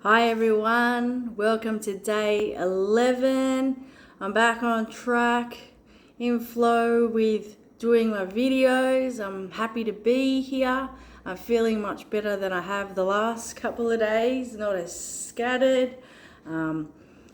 Hi everyone, welcome to day 11. I'm back on track, in flow with doing my videos. I'm happy to be here. I'm feeling much better than I have the last couple of days, not as scattered.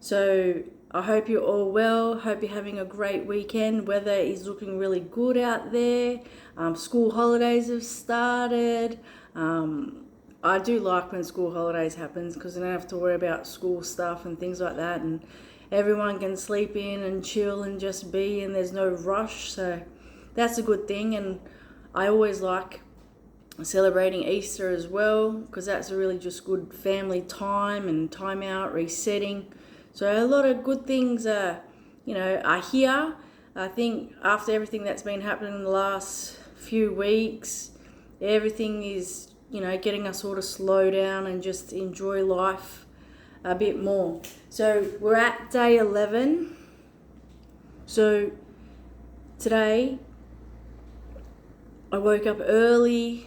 So I hope you're all well. Hope you're having a great weekend. Weather is looking really good out there. School holidays have started. I do like when school holidays happens because I don't have to worry about school stuff and things like that, and everyone can sleep in and chill and just be, and there's no rush. So that's a good thing. And I always like celebrating Easter as well because that's a really just good family time and time out, resetting. So a lot of good things are here. I think after everything that's been happening in the last few weeks, everything is getting us all to slow down and just enjoy life a bit more. So we're at day 11. So today I woke up early,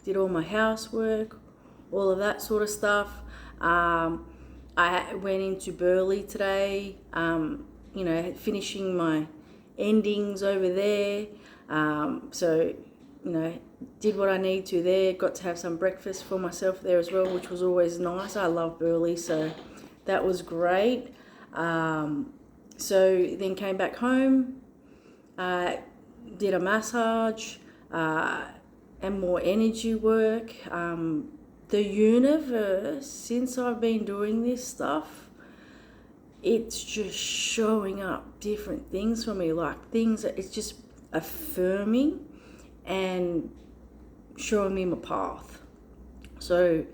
did all my housework, all of that sort of stuff. I went into Burleigh today, finishing my endings over there. So did what I need to there. Got to have some breakfast for myself there as well, which was always nice. I love Burleigh, so that was great. So then came back home, did a massage, and more energy work. The universe, since I've been doing this stuff, it's just showing up different things for me, like things that it's just affirming and showing me my path. So,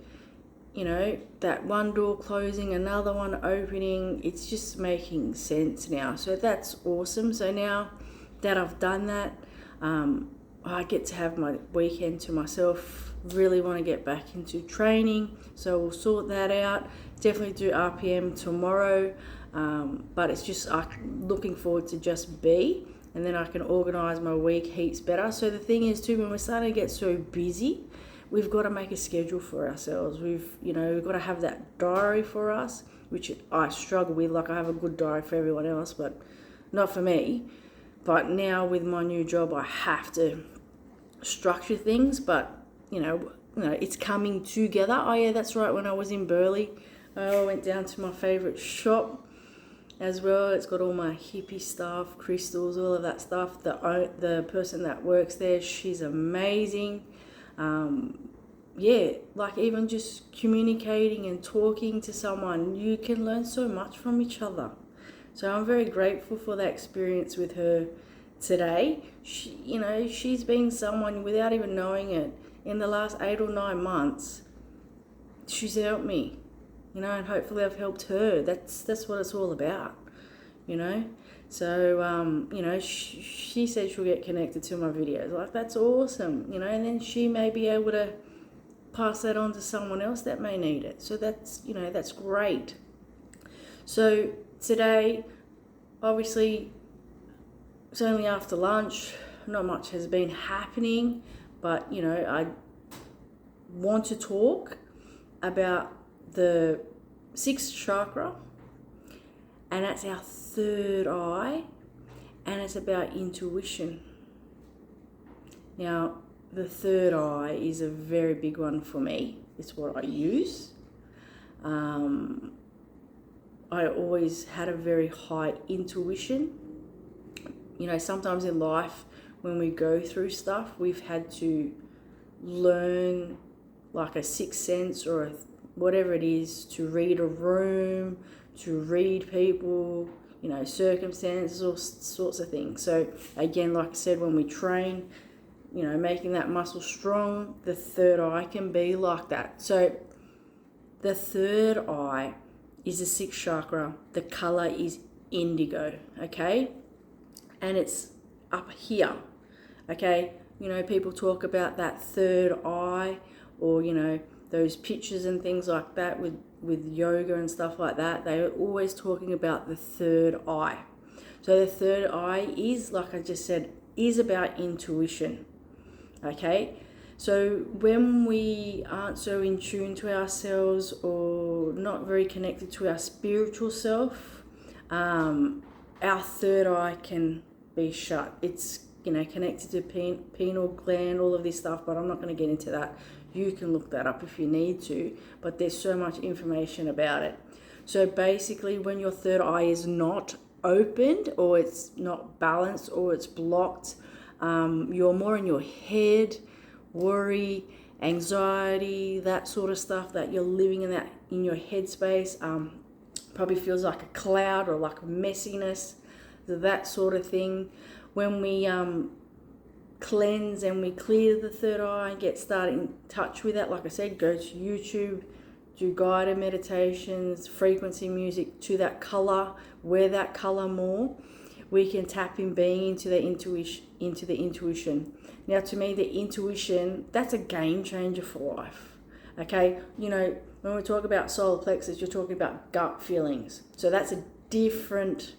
that one door closing, another one opening, it's just making sense now. So that's awesome. So now that I've done that, I get to have my weekend to myself. Really want to get back into training, so we'll sort that out. Definitely do RPM tomorrow, but it's just I'm looking forward to just be, and then I can organise my week heaps better. So the thing is too, when we're starting to get so busy, we've got to make a schedule for ourselves. We've got to have that diary for us, which I struggle with. Like I have a good diary for everyone else, but not for me. But now with my new job, I have to structure things, but it's coming together. Oh yeah, that's right. When I was in Burleigh, I went down to my favourite shop as well. It's got all my hippie stuff, crystals, all of that stuff. The person that works there, she's amazing. Like even just communicating and talking to someone, you can learn so much from each other. So I'm very grateful for that experience with her today. She's been someone, without even knowing it, in the last 8 or 9 months, she's helped me, and hopefully I've helped her. That's what it's all about, So, she said she'll get connected to my videos. Like, that's awesome, and then she may be able to pass that on to someone else that may need it. So that's great. So today, obviously, it's only after lunch. Not much has been happening, but I want to talk about the 6th chakra, and that's our third eye, and it's about intuition. Now, the third eye is a very big one for me. It's what I use. I always had a very high intuition. Sometimes in life, when we go through stuff, we've had to learn like a sixth sense or whatever it is, to read a room, to read people, circumstances, all sorts of things. So again, like I said, when we train, making that muscle strong, the third eye can be like that. So the third eye is the 6th chakra. The color is indigo, okay? And it's up here, okay? People talk about that third eye, or, those pictures and things like that with yoga and stuff like that. They're always talking about the third eye. So the third eye is, like I just said, is about intuition, okay? So when we aren't so in tune to ourselves or not very connected to our spiritual self, our third eye can be shut. It's, connected to pineal gland, all of this stuff, but I'm not going to get into that. You can look that up if you need to, but there's so much information about it. So basically, when your third eye is not opened, or it's not balanced, or it's blocked, you're more in your head, worry, anxiety, that sort of stuff, that you're living in your headspace. Probably feels like a cloud or like a messiness, that sort of thing. When we cleanse and we clear the third eye and get started in touch with that, like I said, go to YouTube, do guided meditations, frequency music to that color, wear that color more. We can tap in being into the intuition. Now, to me, the intuition, that's a game changer for life. Okay, when we talk about solar plexus, you're talking about gut feelings. So that's a different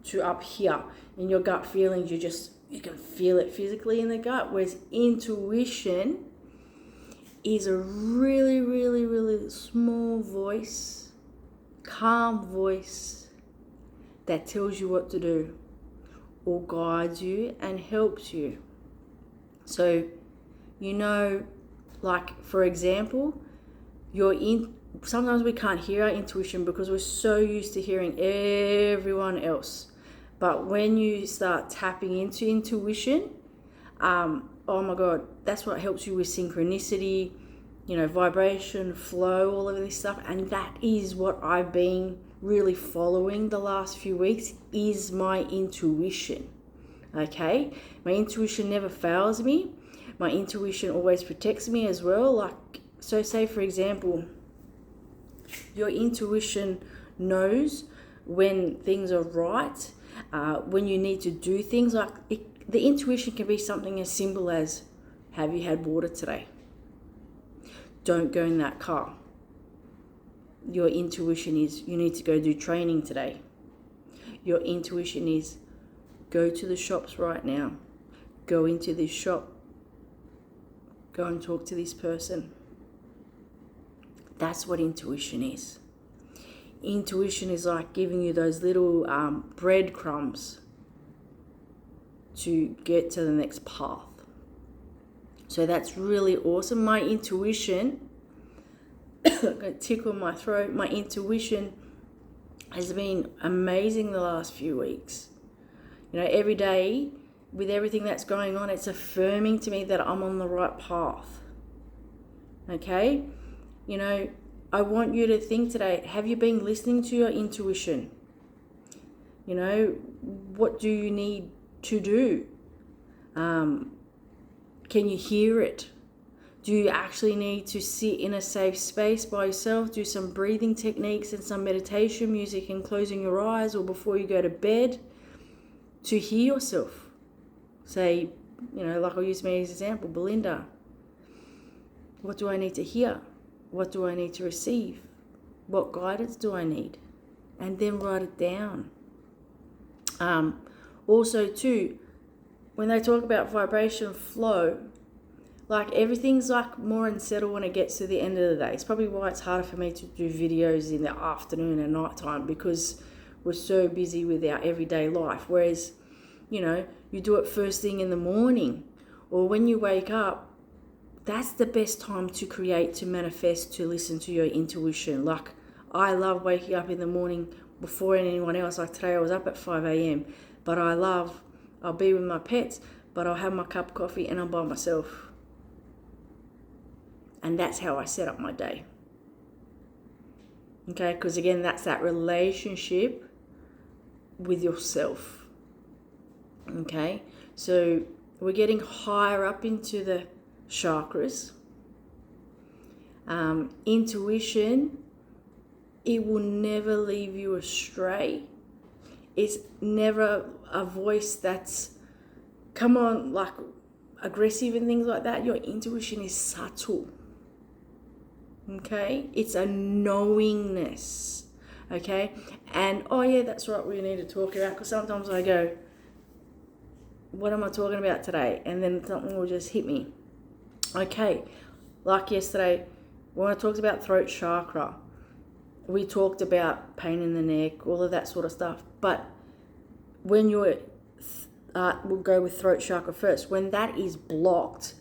to up here. In your gut feelings, you can feel it physically in the gut, whereas intuition is a really, really, really small voice, calm voice that tells you what to do or guides you and helps you. So, like, for example, sometimes we can't hear our intuition because we're so used to hearing everyone else. But when you start tapping into intuition, oh my God, that's what helps you with synchronicity, vibration, flow, all of this stuff. And that is what I've been really following the last few weeks, is my intuition. Okay? My intuition never fails me. My intuition always protects me as well. So say, for example, your intuition knows when things are right, when you need to do things. The intuition can be something as simple as, have you had water today? Don't go in that car. Your intuition is, you need to go do training today. Your intuition is, go to the shops right now. Go into this shop. Go and talk to this person. That's what intuition is. Intuition is like giving you those little breadcrumbs to get to the next path. So that's really awesome. My intuition, I'm going to tickle my throat. My intuition has been amazing the last few weeks. Every day with everything that's going on, it's affirming to me that I'm on the right path. Okay? I want you to think today, have you been listening to your intuition? What do you need to do? Can you hear it? Do you actually need to sit in a safe space by yourself, do some breathing techniques and some meditation music and closing your eyes, or before you go to bed, to hear yourself? Say, like I'll use me as an example, Belinda, what do I need to hear? What do I need to receive? What guidance do I need? And then write it down. Also too, when they talk about vibration flow, like everything's like more unsettled when it gets to the end of the day. It's probably why it's harder for me to do videos in the afternoon and nighttime, because we're so busy with our everyday life. Whereas, you do it first thing in the morning or when you wake up, that's the best time to create, to manifest, to listen to your intuition. Like, I love waking up in the morning before anyone else. Like today I was up at 5 a.m. But I'll be with my pets, but I'll have my cup of coffee and I'm by myself. And that's how I set up my day. Okay, because again, that's that relationship with yourself. Okay, so we're getting higher up into the chakras. Intuition, it will never leave you astray. It's never a voice that's, come on, like aggressive and things like that. Your intuition is subtle. Okay, it's a knowingness. Okay, and oh yeah, that's right, we need to talk about, because sometimes I go, what am I talking about today? And then something will just hit me. Okay, like yesterday, when I talked about throat chakra, we talked about pain in the neck, all of that sort of stuff. But when you're, we'll go with throat chakra first. When that is blocked,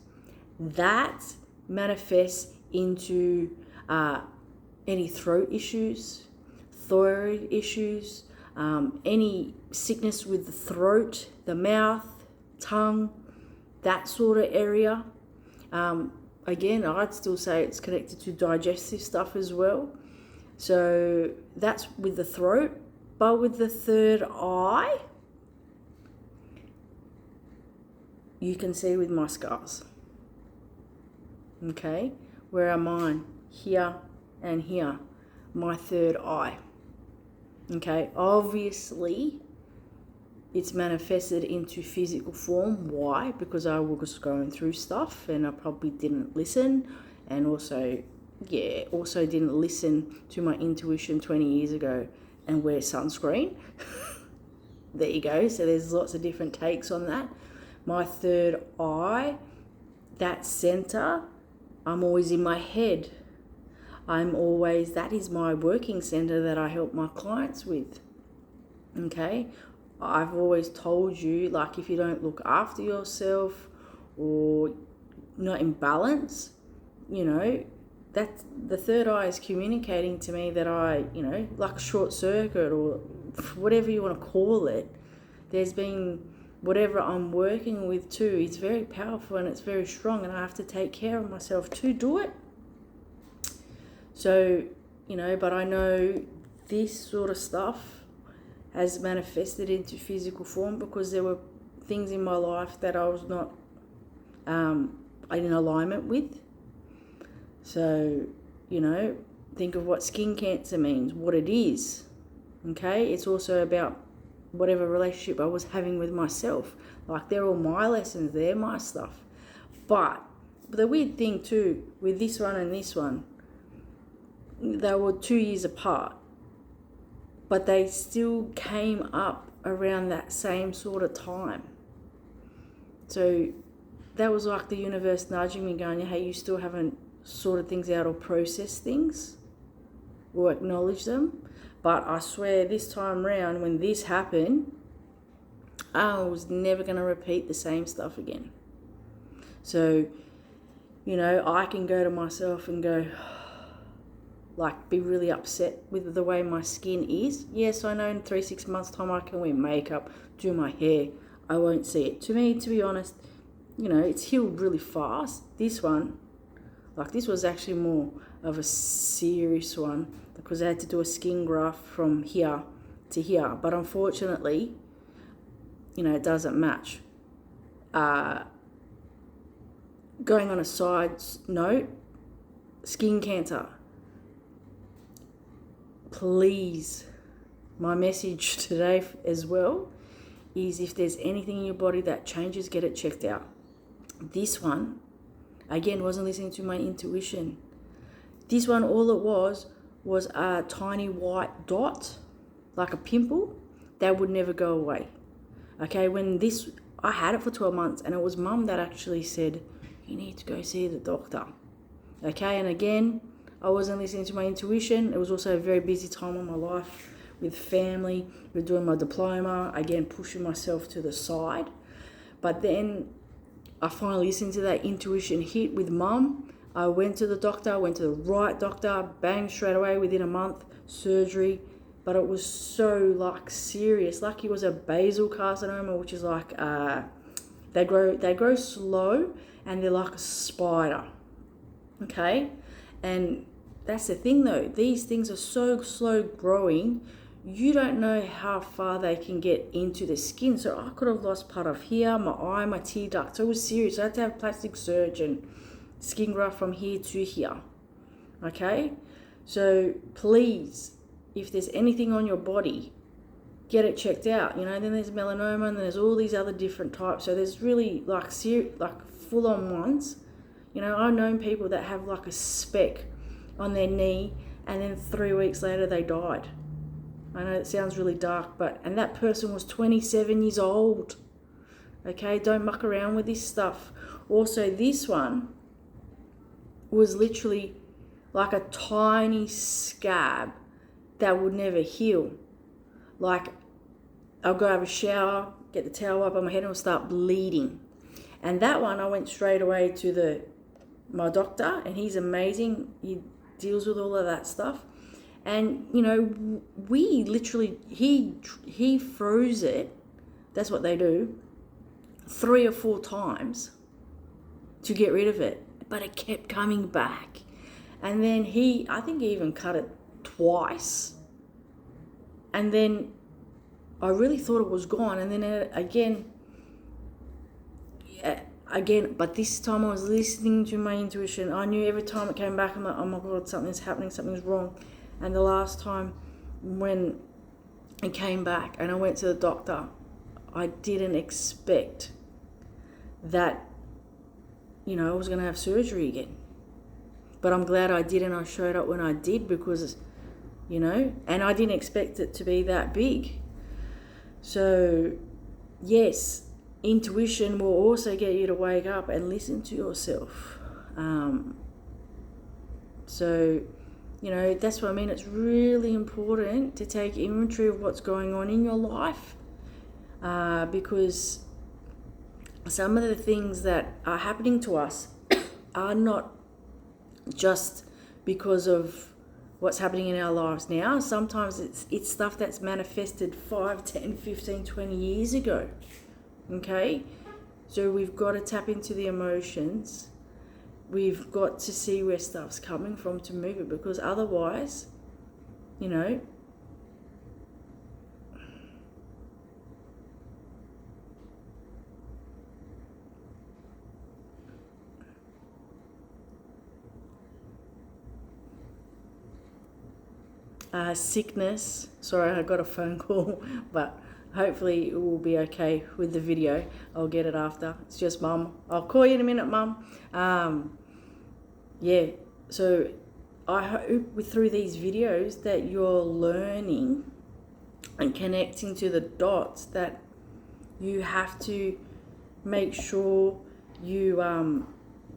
that manifests into any throat issues, thyroid issues, any sickness with the throat, the mouth, tongue, that sort of area. Again, I'd still say it's connected to digestive stuff as well. So that's with the throat. But with the third eye, you can see with my scars. Okay, where are mine? Here and here, my third eye. Okay, obviously it's manifested into physical form. Why? Because I was going through stuff and I probably didn't listen, and also didn't listen to my intuition 20 years ago and wear sunscreen. There you go. So there's lots of different takes on that. My third eye, that center, I'm always in my head. That is my working center that I help my clients with. Okay? I've always told you, like, if you don't look after yourself or not in balance, that the third eye is communicating to me that I, like short circuit or whatever you want to call it. There's been whatever I'm working with too. It's very powerful and it's very strong, and I have to take care of myself to do it. So, but I know this sort of stuff has manifested into physical form because there were things in my life that I was not in alignment with. So, think of what skin cancer means, what it is. Okay, it's also about whatever relationship I was having with myself. Like, they're all my lessons, they're my stuff. But the weird thing too, with this one and this one, they were 2 years apart, but they still came up around that same sort of time. So that was like the universe nudging me, going, hey, you still haven't sorted things out or processed things or acknowledged them. But I swear this time round, when this happened, I was never going to repeat the same stuff again. So, I can go to myself and go, like, be really upset with the way my skin is. Yes, I know in 3-6 months time I can wear makeup, do my hair, I won't see it. To me, to be honest, it's healed really fast. This one, this was actually more of a serious one because I had to do a skin graft from here to here. But unfortunately, it doesn't match. Going on a side note, skin cancer. Please, my message today as well is, if there's anything in your body that changes, get it checked out. This one, again, wasn't listening to my intuition. This one, all it was a tiny white dot, like a pimple, that would never go away. Okay, I had it for 12 months, and it was Mum that actually said, you need to go see the doctor. Okay, and again, I wasn't listening to my intuition. It was also a very busy time in my life with family, with doing my diploma, again, pushing myself to the side. But then I finally listened to that intuition hit with Mum. I went to the doctor, went to the right doctor, bang, straight away within a month, surgery. But it was so serious. It was a basal carcinoma, which is they grow slow and they're like a spider. Okay? And that's the thing though, these things are so slow growing, you don't know how far they can get into the skin. So I could have lost part of here, my eye, my tear duct. So it was serious. I had to have plastic surgeon, skin graft from here to here. Okay? So please, if there's anything on your body, get it checked out. Then there's melanoma, and then there's all these other different types. So there's really full-on ones. I've known people that have a speck on their knee, and then 3 weeks later they died. I know it sounds really dark, and that person was 27 years old. Okay, don't muck around with this stuff. Also, this one, was literally like a tiny scab that would never heal. Like, I'll go have a shower, get the towel up on my head, and it'll start bleeding. And that one, I went straight away to my doctor, and he's amazing. He deals with all of that stuff. And, you know, we literally, he froze it. That's what they do. 3 or 4 times to get rid of it. But it kept coming back. And then I think he even cut it twice. And then I really thought it was gone. And then again, but this time I was listening to my intuition. I knew every time it came back, I'm like, oh my God, something's happening, something's wrong. And the last time when it came back and I went to the doctor, I didn't expect that, you know, I was going to have surgery again. But I'm glad I did, and I showed up when I did, because, you know, and I didn't expect it to be that big. So, yes, intuition will also get you to wake up and listen to yourself. So, you know, that's what I mean. It's really important to take inventory of what's going on in your life, because some of the things that are happening to us are not just because of what's happening in our lives now. Sometimes it's stuff that's manifested 5, 10, 15, 20 years ago. Okay? So we've got to tap into the emotions. We've got to see where stuff's coming from to move it, because otherwise, you know, sickness. Sorry, I got a phone call, but hopefully it will be okay with the video. I'll get it after. It's just Mum. I'll call you in a minute, Mum. Yeah, so I hope through these videos that you're learning and connecting to the dots that you have to make sure you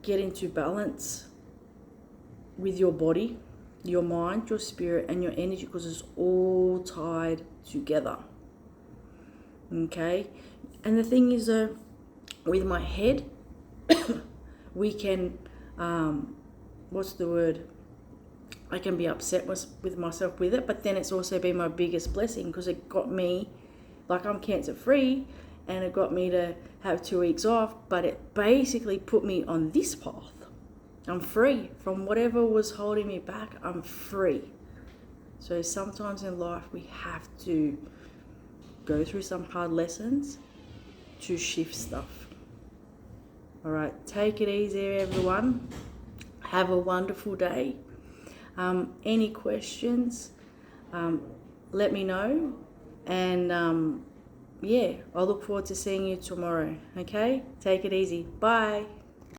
get into balance with your body, your mind, your spirit, and your energy, because it's all tied together. Okay? And the thing is, with my head, we can, what's the word? I can be upset with myself with it, but then it's also been my biggest blessing, because it got me, like, I'm cancer free, and it got me to have 2 weeks off, but it basically put me on this path. I'm free from whatever was holding me back. I'm free. So sometimes in life we have to go through some hard lessons to shift stuff. All right, take it easy, everyone. Have a wonderful day. Any questions, let me know. And yeah, I'll look forward to seeing you tomorrow. Okay, take it easy. Bye.